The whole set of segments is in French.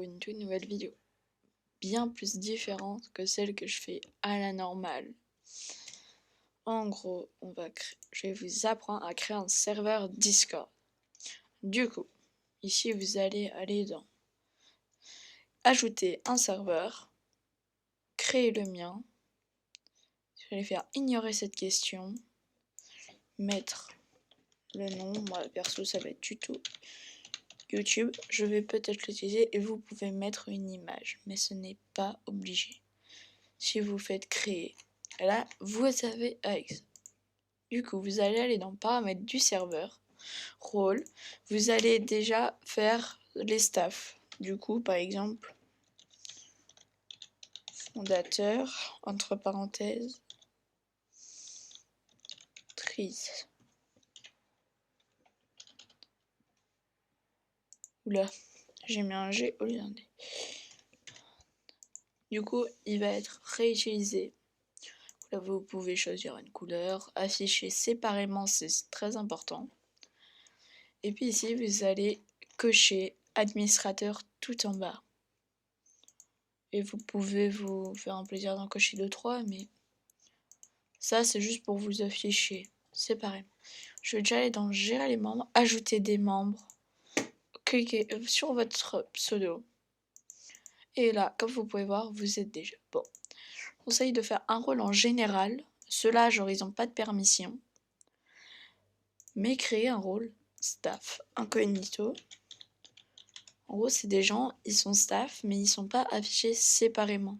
une toute nouvelle vidéo, bien plus différente que celle que je fais à la normale. En gros, je vais vous apprendre à créer un serveur Discord. Du coup, ici vous allez aller dans Ajouter un serveur, créer le mien. Je vais faire ignorer cette question, mettre le nom, moi perso ça va être tuto YouTube, je vais peut-être l'utiliser et vous pouvez mettre une image, mais ce n'est pas obligé. Si vous faites créer, là vous avez avec ça. Du coup vous allez aller dans paramètres du serveur, rôle, vous allez déjà faire les staffs. Du coup par exemple, fondateur, entre parenthèses, Tris. Oula, j'ai mis un G au lieu d'un D. Du coup, il va être réutilisé. Là, vous pouvez choisir une couleur, afficher séparément, c'est très important. Et puis ici, vous allez cocher administrateur tout en bas. Et vous pouvez vous faire un plaisir d'en cocher 2-3, mais ça, c'est juste pour vous afficher séparément. Je vais déjà aller dans gérer les membres, ajouter des membres. Cliquez sur votre pseudo. Et là, comme vous pouvez voir, vous êtes déjà. Bon. Je conseille de faire un rôle en général. Ceux-là, genre, ils n'ont pas de permission. Mais créer un rôle staff incognito. En gros, c'est des gens, ils sont staff, mais ils sont pas affichés séparément.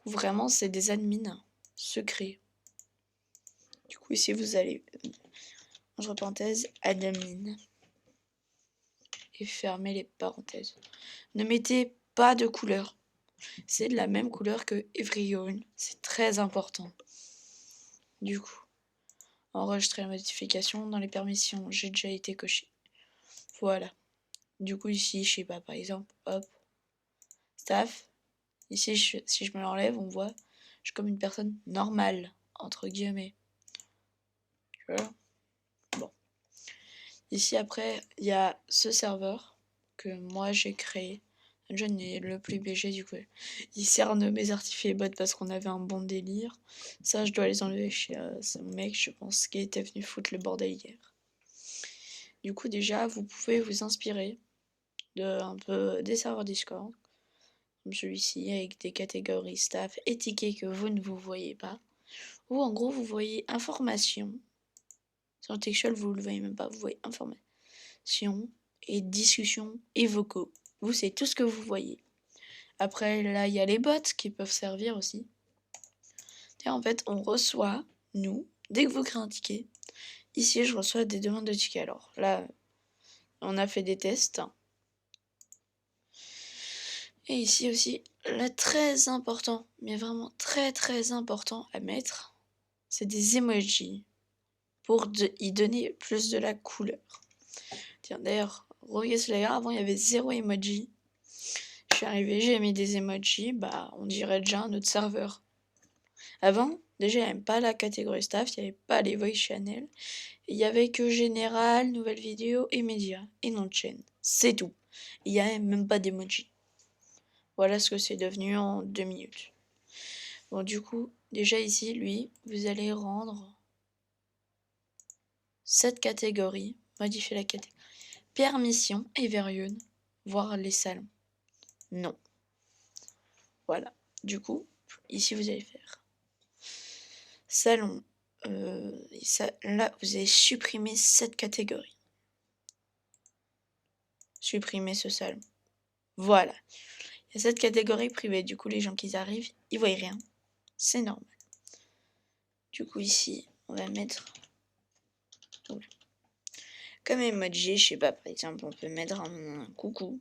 Vraiment, c'est des admins secrets. Du coup, ici, vous allez, entre parenthèses, admin. Et fermer les parenthèses. Ne mettez pas de couleur. C'est de la même couleur que everyone. C'est très important. Du coup, enregistrer la modification dans les permissions. J'ai déjà été coché. Voilà. Du coup, ici, je sais pas, par exemple, hop, staff. Ici, si je me l'enlève, on voit, je suis comme une personne normale, entre guillemets. Tu vois ? Bon. Ici, après, il y a ce serveur que moi j'ai créé. John est le plus BG, du coup. Il cerne mes artifices bots parce qu'on avait un bon délire. Ça, je dois les enlever chez ce mec, je pense, qui était venu foutre le bordel hier. Du coup, déjà, vous pouvez vous inspirer de un peu des serveurs Discord, comme celui-ci, avec des catégories staff et tickets que vous ne vous voyez pas. Ou en gros, vous voyez information. Sur Textual, vous ne le voyez même pas, vous voyez information et discussion et vocaux. Vous, c'est tout ce que vous voyez. Après, là, il y a les bots qui peuvent servir aussi. Et en fait, on reçoit, nous, dès que vous créez un ticket, ici, je reçois des demandes de tickets. Alors là, on a fait des tests. Et ici aussi, là, très important, mais vraiment très très important à mettre, c'est des emojis pour y donner plus de la couleur. Tiens, d'ailleurs, Rogue Slayer, avant il y avait 0 emoji. Je suis arrivé, j'ai mis des emojis, bah on dirait déjà un autre serveur. Avant, déjà il n'y avait pas la catégorie staff, il n'y avait pas les voice channel, il n'y avait que général, nouvelles vidéos et médias, et nom de chaîne. C'est tout. Il n'y avait même pas d'emoji. Voilà ce que c'est devenu en 2 minutes. Bon, du coup, déjà ici, lui, vous allez rendre cette catégorie, modifier la catégorie. Permission et Verione, voir les salons. Non. Voilà. Du coup, ici, vous allez faire salon. Là, vous allez supprimer cette catégorie. Supprimer ce salon. Voilà. Il y a cette catégorie privée. Du coup, les gens qui arrivent, ils voient rien. C'est normal. Du coup, ici, on va mettre... Comme emoji, je sais pas, par exemple, on peut mettre un coucou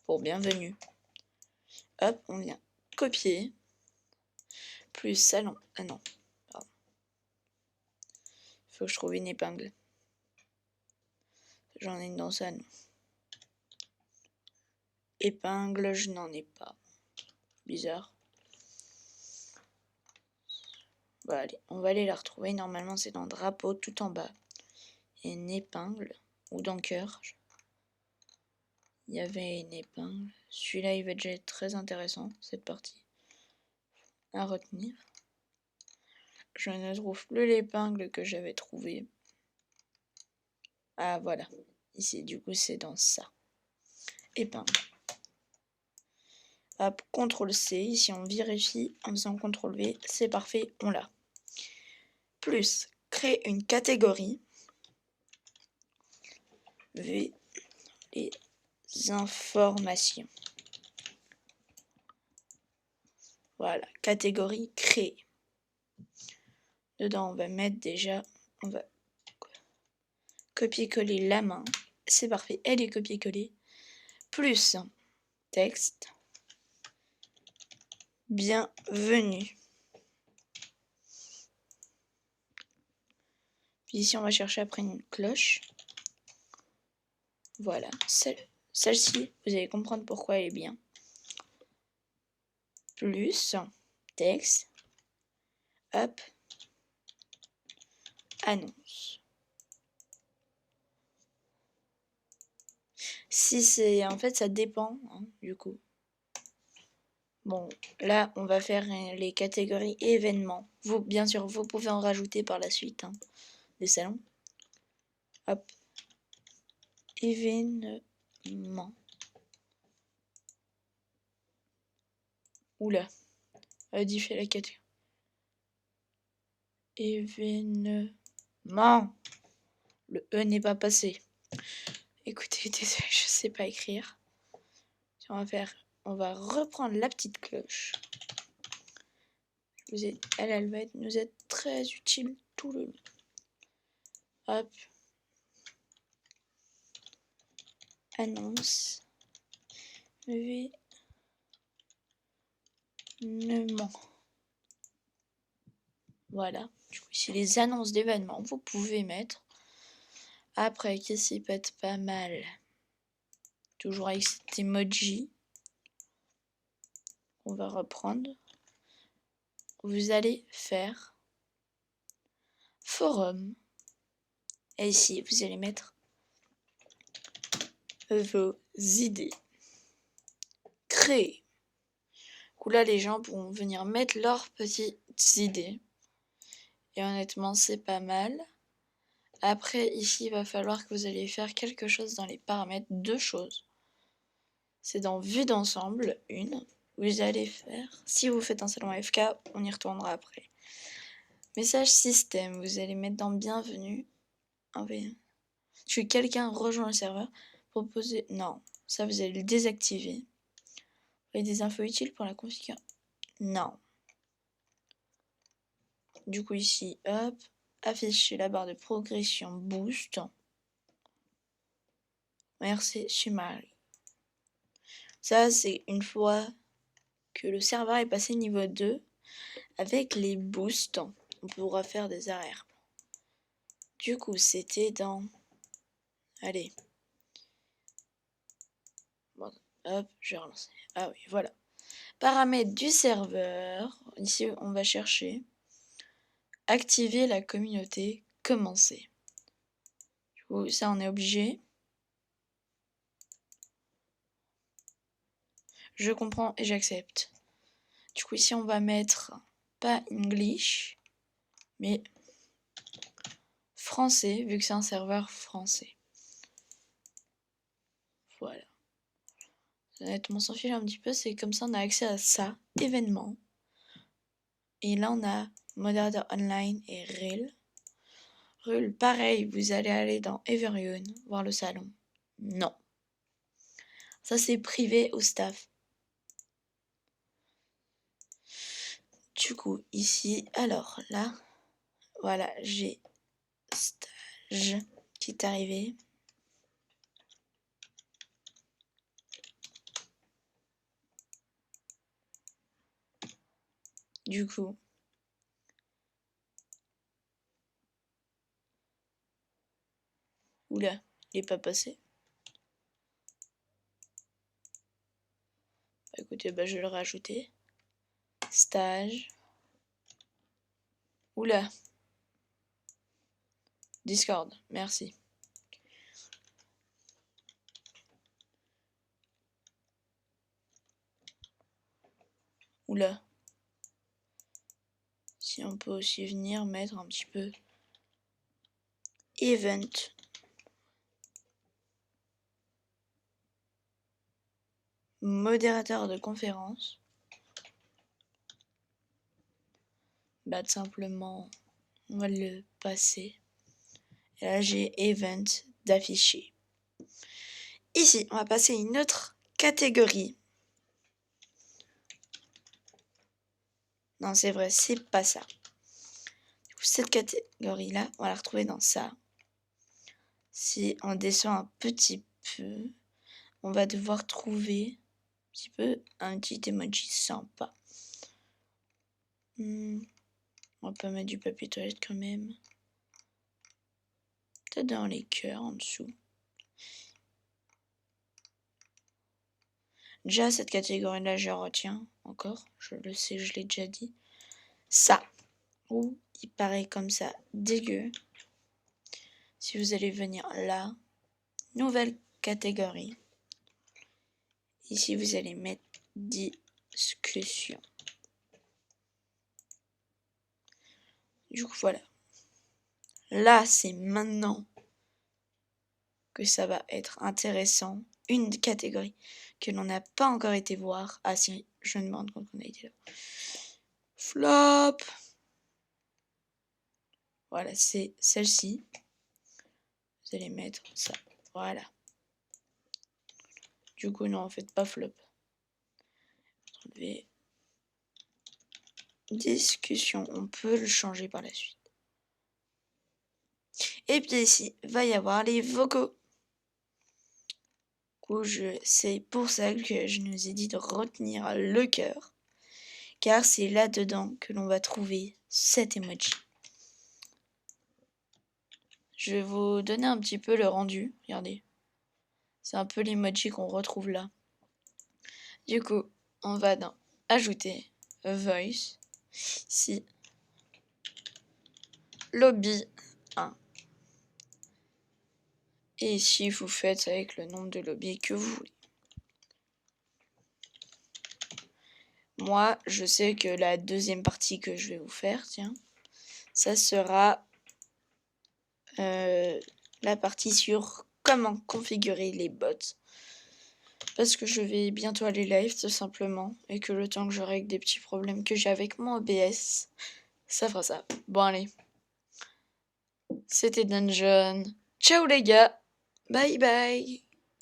pour bienvenue. Hop, on vient copier. Plus salon. Ah non, pardon. Faut que je trouve une épingle. J'en ai une dans ça, non. Épingle, je n'en ai pas. Bizarre. Bon, allez, on va aller la retrouver. Normalement, c'est dans drapeau, tout en bas. Et une épingle, ou dans cœur. il y avait une épingle. Celui-là, il va déjà être très intéressant, cette partie. À retenir. Je ne trouve plus l'épingle que j'avais trouvée. Ah, voilà. Ici, du coup, c'est dans ça. Épingle. Hop, CTRL-C. Ici, on vérifie en faisant CTRL-V. C'est parfait, on l'a. Plus, créer une catégorie. V, les informations. Voilà, catégorie créée. Dedans, on va mettre déjà, on va copier-coller la main. C'est parfait, elle est copier-collée. Plus texte. Bienvenue. Puis ici, on va chercher après une cloche. Voilà, celle-ci, vous allez comprendre pourquoi elle est bien. Plus texte. Hop. Annonce. Si c'est... En fait, ça dépend, hein, du coup. Bon, là, on va faire les catégories événements. Vous, bien sûr, vous pouvez en rajouter par la suite, hein, des salons. Hop. Événements. Oula. Modifier la catégorie. Événement. Le E n'est pas passé. Écoutez, désolé, je sais pas écrire. On va reprendre la petite cloche. Elle va nous être très utile tout le long. Hop. Annonce. Événement. Voilà. Du coup, ici, les annonces d'événements, vous pouvez mettre. Après, qu'est-ce qui peut être pas mal? Toujours avec cet emoji. On va reprendre. Vous allez faire forum. Et ici, vous allez mettre vos idées. Créer. Là, les gens pourront venir mettre leurs petites idées. Et honnêtement, c'est pas mal. Après, ici, il va falloir que vous allez faire quelque chose dans les paramètres. Deux choses. C'est dans vue d'ensemble, une. Vous allez faire, si vous faites un salon AFK, on y retournera après. Message système, vous allez mettre dans bienvenue. Quelqu'un rejoint le serveur. Proposer. Non, ça vous allez le désactiver. Vous avez des infos utiles pour la configuration. Non. Du coup, ici, hop, afficher la barre de progression boost. Merci, Shimari. Ça, c'est une fois que le serveur est passé niveau 2, avec les boosts, on pourra faire des arrière. Du coup, c'était dans... Allez. Bon, hop, je vais relancer. Ah oui, voilà. Paramètres du serveur. Ici, on va chercher. Activer la communauté. Commencer. Du coup, ça, on est obligé. Je comprends et j'accepte. Du coup, ici, on va mettre pas English, mais français, vu que c'est un serveur français. Voilà. Honnêtement, s'en fiche un petit peu, c'est comme ça, on a accès à ça, événement. Et là, on a modérateur online et Rel. Rel, pareil, vous allez aller dans Everyone, voir le salon. Non. Ça, c'est privé au staff. Du coup, ici, alors là, voilà, j'ai stage qui est arrivé. Du coup, oula, il est pas passé. Écoutez, je vais le rajouter. Stage. Oula. Discord, merci. Oula. Si on peut aussi venir mettre un petit peu event. Modérateur de conférence. Bah tout simplement, on va le passer. Et là j'ai event d'afficher. Ici, on va passer à une autre catégorie. Non, c'est vrai, c'est pas ça. Du coup, cette catégorie-là, on va la retrouver dans ça. Si on descend un petit peu, on va devoir trouver un petit peu un petit emoji sympa. On va pas mettre du papier toilette quand même. Peut-être dans les cœurs en dessous. Déjà, cette catégorie-là, je retiens encore. Je le sais, je l'ai déjà dit. Ça. Ouh, il paraît comme ça dégueu. Si vous allez venir là, nouvelle catégorie. Ici, vous allez mettre discussion. Du coup, voilà. Là, c'est maintenant que ça va être intéressant. Une catégorie que l'on n'a pas encore été voir. Ah si, je me demande quand on a été là. Flop. Voilà, c'est celle-ci. Vous allez mettre ça. Voilà. Du coup, non, en fait, pas flop. Enlever. Discussion. On peut le changer par la suite. Et puis ici, va y avoir les vocaux. C'est pour ça que je nous ai dit de retenir le cœur. Car c'est là-dedans que l'on va trouver cet emoji. Je vais vous donner un petit peu le rendu. Regardez. C'est un peu l'emoji qu'on retrouve là. Du coup, on va dans Ajouter, Voice, ici, Lobby 1. Et ici, vous faites avec le nombre de lobbies que vous voulez. Moi, je sais que la deuxième partie que je vais vous faire, tiens, ça sera la partie sur comment configurer les bots. Parce que je vais bientôt aller live tout simplement. Et que le temps que je règle des petits problèmes que j'ai avec mon OBS, ça fera ça. Bon allez. C'était Dungeon. Ciao les gars. Bye bye.